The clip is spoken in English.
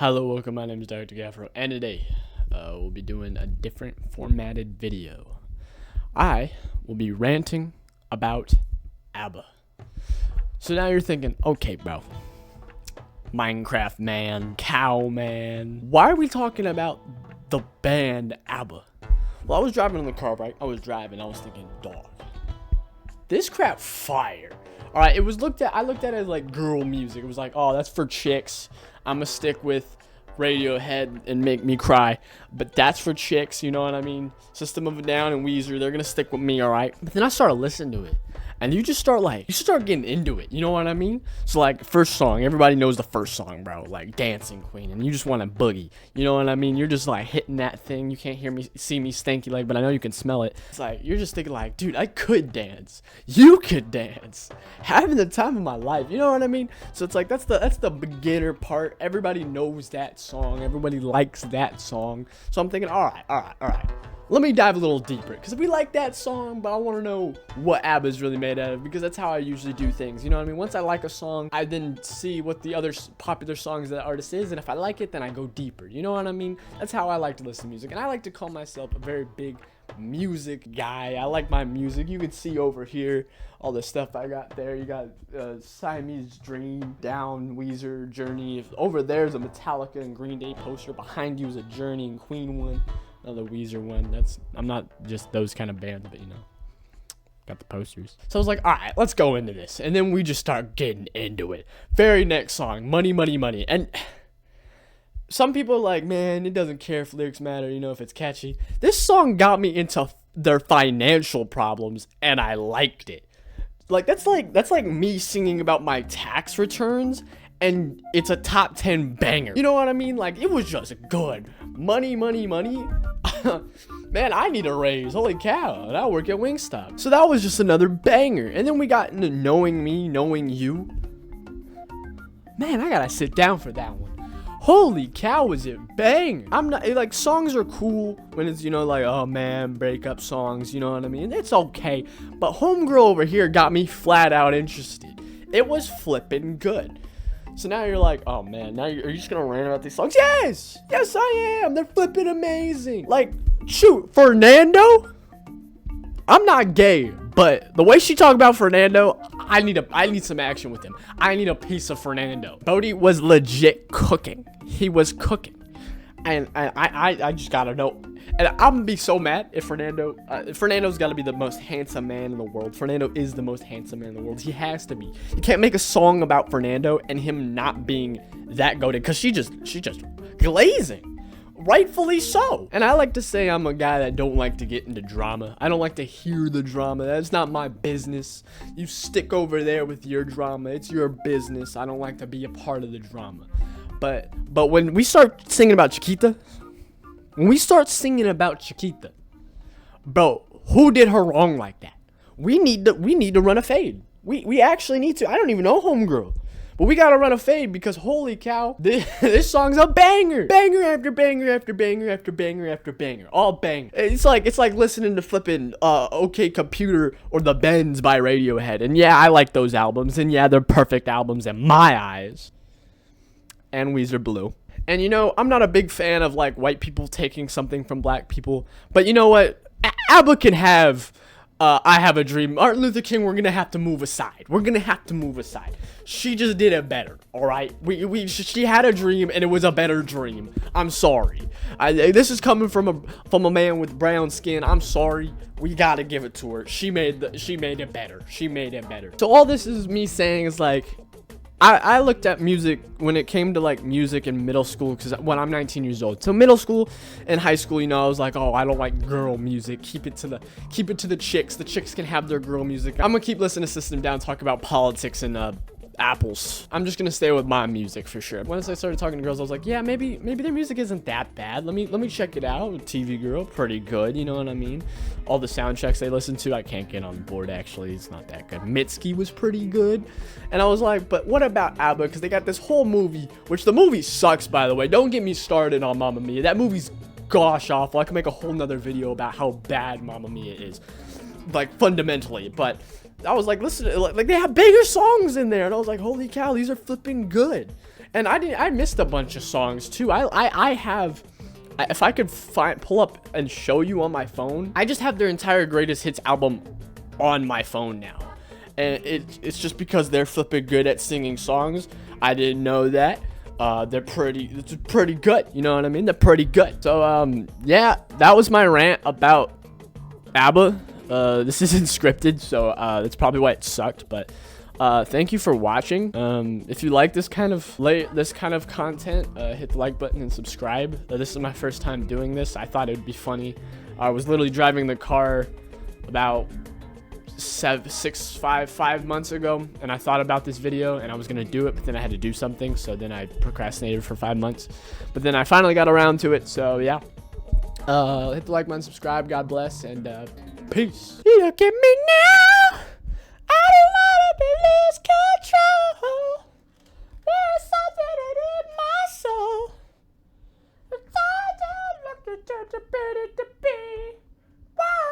Hello, welcome. My name is Dr. Gaffro, and today we'll be doing a different formatted video. I will be ranting about ABBA. So now you're thinking, okay, bro, Minecraft man, cow man, why are we talking about the band ABBA? Well, I was driving in the car, right? I was thinking, dog, this crap fire. All right, I looked at it as like girl music. It was like, oh, that's for chicks. I'm gonna stick with Radiohead and Make Me Cry, but that's for chicks, you know what I mean? System of a Down and Weezer, they're gonna stick with me, all right? But then I started listening to it, and you start getting into it, you know what I mean? So like, first song, everybody knows the first song, bro, like Dancing Queen, and you just want to boogie, you know what I mean? You're just like hitting that thing. You can't see me stanky leg, but I know you can smell it. It's like, you're just thinking like, dude, I could dance. You could dance. Having the time of my life, you know what I mean? So it's like, that's the beginner part. Everybody knows that song. Everybody likes that song. So I'm thinking, all right. Let me dive a little deeper, because we like that song, but I want to know what ABBA is really made out of, because that's how I usually do things, you know what I mean? Once I like a song, I then see what the other popular songs of that artist is, and if I like it, then I go deeper, you know what I mean? That's how I like to listen to music, and I like to call myself a very big music guy. I like my music. You can see over here all the stuff I got there. You got Siamese Dream, Down, Weezer, Journey. Over there's a Metallica and Green Day poster. Behind you is a Journey and Queen one. Another Weezer one. I'm not just those kind of bands, but you know, got the posters. So I was like, all right, let's go into this. And then we just start getting into it. Very next song, Money, Money, Money. And some people are like, man, it doesn't care if lyrics matter, you know, if it's catchy. This song got me into their financial problems, and I liked it. Like, that's like me singing about my tax returns, and it's a top 10 banger. You know what I mean? Like, it was just good. Money, money, money. Man, I need a raise. Holy cow. And I work at Wingstop. So that was just another banger. And then we got into Knowing Me, Knowing You. Man, I gotta sit down for that one. Holy cow, was it bang. I'm not, like, songs are cool when it's, you know, like, oh man, breakup songs, you know what I mean? It's okay. But Homegirl over here got me flat out interested. It was flippin' good. So now you're like, oh man, are you just gonna rant about these songs? Yes I am. They're flipping amazing. Like, shoot, Fernando, I'm not gay, but the way she talked about Fernando, I need some action with him. I need a piece of Fernando. Bodie was legit cooking. He was cooking, and I just gotta know. And I'm gonna be so mad if Fernando's gotta be the most handsome man in the world. Fernando is the most handsome man in the world. He has to be. You can't make a song about Fernando and him not being that goated, because she just glazing. Rightfully so. And I like to say I'm a guy that don't like to get into drama. I don't like to hear the drama. That's not my business. You stick over there with your drama. It's your business. I don't like to be a part of the drama. But when we start singing about Chiquita, bro, who did her wrong like that? We need to run a fade. We actually need to. I don't even know Homegirl, but we gotta run a fade, because holy cow, this song's a banger. Banger after banger after banger after banger after banger. All bang. It's like listening to flipping OK Computer or The Bends by Radiohead. And yeah, I like those albums. And yeah, they're perfect albums in my eyes. And Weezer Blue. And you know, I'm not a big fan of like white people taking something from black people. But you know what? ABBA can have I Have a Dream. Martin Luther King, we're gonna have to move aside. She just did it better, all right? She had a dream, and it was a better dream. I'm sorry. This is coming from a man with brown skin. I'm sorry. We gotta give it to her. She made it better. So all this is me saying is like, I looked at music when it came to like music in middle school, because when I'm 19 years old, so middle school and high school, you know, I was like, oh, I don't like girl music. Keep it to the chicks. The chicks can have their girl music. I'm gonna keep listening to System Down, talk about politics and apples. I'm just gonna stay with my music for sure. Once I started talking to girls, I was like, yeah, maybe their music isn't that bad. Let me check it out. TV Girl, pretty good, you know what I mean? All the soundtracks they listen to, I can't get on board, actually. It's not that good. Mitski was pretty good. And I was like, but what about ABBA? Because they got this whole movie, which the movie sucks, by the way. Don't get me started on Mamma Mia. That movie's gosh awful. I can make a whole nother video about how bad Mamma Mia is, like, fundamentally. But I was like, listen, like they have bigger songs in there, and I was like, holy cow, these are flipping good. And I missed a bunch of songs too. I have, if I could pull up and show you on my phone, I just have their entire greatest hits album on my phone now. And it's just because they're flipping good at singing songs. I didn't know that. It's pretty good. You know what I mean? They're pretty good. So, yeah, that was my rant about ABBA. This isn't scripted, so that's probably why it sucked. But thank you for watching. If you like this kind of content, hit the like button and subscribe. This is my first time doing this. I thought it would be funny. I was literally driving the car about 5 months ago, and I thought about this video and I was gonna do it, but then I had to do something, so then I procrastinated for 5 months, but then I finally got around to it. So yeah, hit the like button, subscribe, God bless, and peace. Look at me now, I don't wanna be lose control. There's something in my soul. It's all to be. Why?